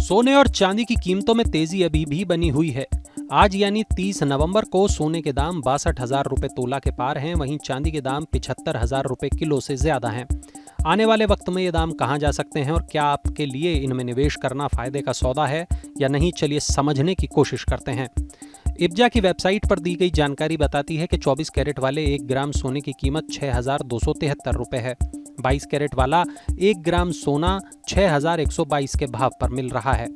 सोने और चांदी की कीमतों में तेजी अभी भी बनी हुई है। आज यानी 30 नवंबर को सोने के दाम 62,000 रुपए तोला के पार हैं, वहीं चांदी के दाम 75,000 रुपए किलो से ज्यादा हैं। आने वाले वक्त में ये दाम कहां जा सकते हैं और क्या आपके लिए इनमें निवेश करना फायदे का सौदा है या नहीं, चलिए समझने की कोशिश करते हैं। इब्जा की वेबसाइट पर दी गई जानकारी बताती है कि 24 कैरेट वाले 1 ग्राम सोने की कीमत 6,273 रुपए है। 22 कैरेट वाला 1 ग्राम सोना 6,122 के भाव पर मिल रहा है।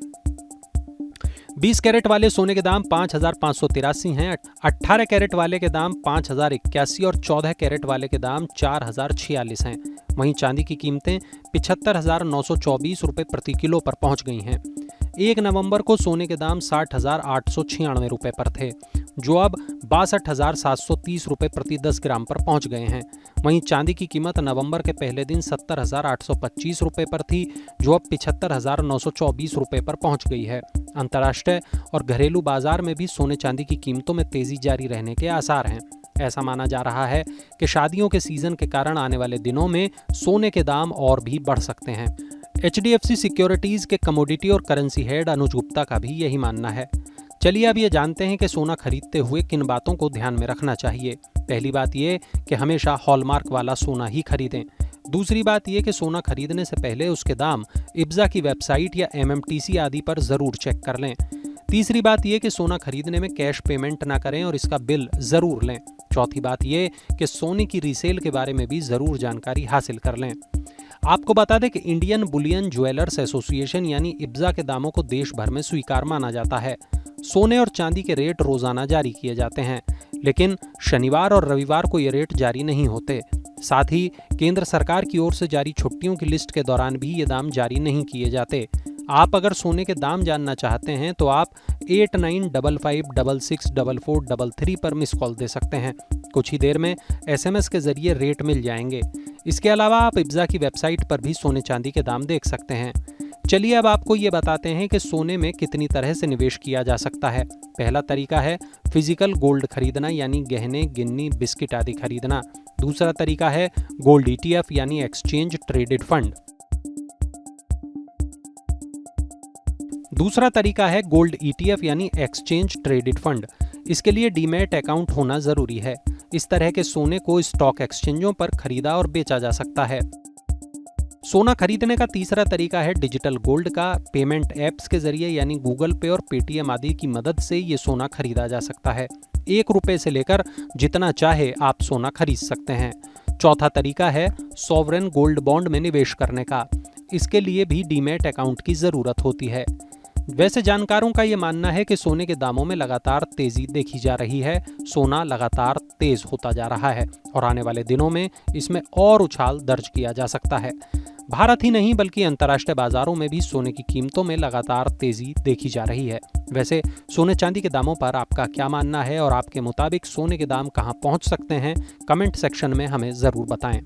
20 कैरेट वाले सोने के दाम 5,583 हैं, 18 कैरेट वाले के दाम 5,081 और 14 कैरेट वाले के दाम 4,046 हैं। वहीं चांदी की कीमतें 75,924 रुपए प्रति किलो पर पहुंच गई हैं। 1 नवंबर को सोने के दाम 60,896 रुपए पर थे, जो अब 62,730 रुपए प्रति 10 ग्राम पर पहुंच गए हैं। वहीं चांदी की कीमत नवंबर के पहले दिन 70,825 रुपए पर थी, जो अब 75,924 रुपए पर पहुंच गई है। अंतर्राष्ट्रीय और घरेलू बाजार में भी सोने चांदी की कीमतों में तेजी जारी रहने के आसार हैं। ऐसा माना जा रहा है कि शादियों के सीजन के कारण आने वाले दिनों में सोने के दाम और भी बढ़ सकते हैं। HDFC सिक्योरिटीज के कमोडिटी और करेंसी हेड अनुज गुप्ता का भी यही मानना है। चलिए अब ये जानते हैं कि सोना खरीदते हुए किन बातों को ध्यान में रखना चाहिए। पहली बात ये कि हमेशा हॉलमार्क वाला सोना ही खरीदें। दूसरी बात यह कि सोना खरीदने से पहले उसके दाम इब्जा की वेबसाइट या MMTC आदि पर जरूर चेक कर लें। तीसरी बात यह कि सोना खरीदने में कैश पेमेंट ना करें और इसका बिल जरूर लें। चौथी बात यह कि सोने की रीसेल के बारे में भी जरूर जानकारी हासिल कर लें। आपको बता दें कि इंडियन बुलियन ज्वेलर्स एसोसिएशन यानी इब्जा के दामों को देश भर में स्वीकार माना जाता है। सोने और चांदी के रेट रोजाना जारी किए जाते हैं, लेकिन शनिवार और रविवार को ये रेट जारी नहीं होते। साथ ही केंद्र सरकार की ओर से जारी छुट्टियों की लिस्ट के दौरान भी ये दाम जारी नहीं किए जाते। आप अगर सोने के दाम जानना चाहते हैं तो आप 8955664433 पर मिस कॉल दे सकते हैं। कुछ ही देर में SMS के जरिए रेट मिल जाएंगे। इसके अलावा आप इब्जा की वेबसाइट पर भी सोने चांदी के दाम देख सकते हैं। चलिए अब आपको ये बताते हैं कि सोने में कितनी तरह से निवेश किया जा सकता है। पहला तरीका है फिजिकल गोल्ड खरीदना, यानी गहने, गिन्नी, बिस्किट आदि खरीदना। दूसरा तरीका है गोल्ड ETF यानी एक्सचेंज ट्रेडेड फंड। दूसरा तरीका है गोल्ड ETF यानी एक्सचेंज ट्रेडेड फंड। इसके लिए डीमैट अकाउंट होना जरूरी है। इस तरह के सोने को स्टॉक एक्सचेंजों पर खरीदा और बेचा जा सकता है। सोना खरीदने का तीसरा तरीका है डिजिटल गोल्ड का। पेमेंट ऐप्स के जरिए यानी गूगल पे और पेटीएम आदि की मदद से ये सोना खरीदा जा सकता है। 1 रुपए से लेकर जितना चाहे आप सोना खरीद सकते हैं। चौथा तरीका है सॉवरेन गोल्ड बॉन्ड में निवेश करने का। इसके लिए भी डीमैट अकाउंट की जरूरत होती है। वैसे जानकारों का ये मानना है कि सोने के दामों में लगातार तेजी देखी जा रही है। सोना लगातार तेज होता जा रहा है और आने वाले दिनों में इसमें और उछाल दर्ज किया जा सकता है। भारत ही नहीं बल्कि अंतर्राष्ट्रीय बाजारों में भी सोने की कीमतों में लगातार तेजी देखी जा रही है। वैसे सोने चांदी के दामों पर आपका क्या मानना है और आपके मुताबिक सोने के दाम कहां पहुंच सकते हैं? कमेंट सेक्शन में हमें जरूर बताएं।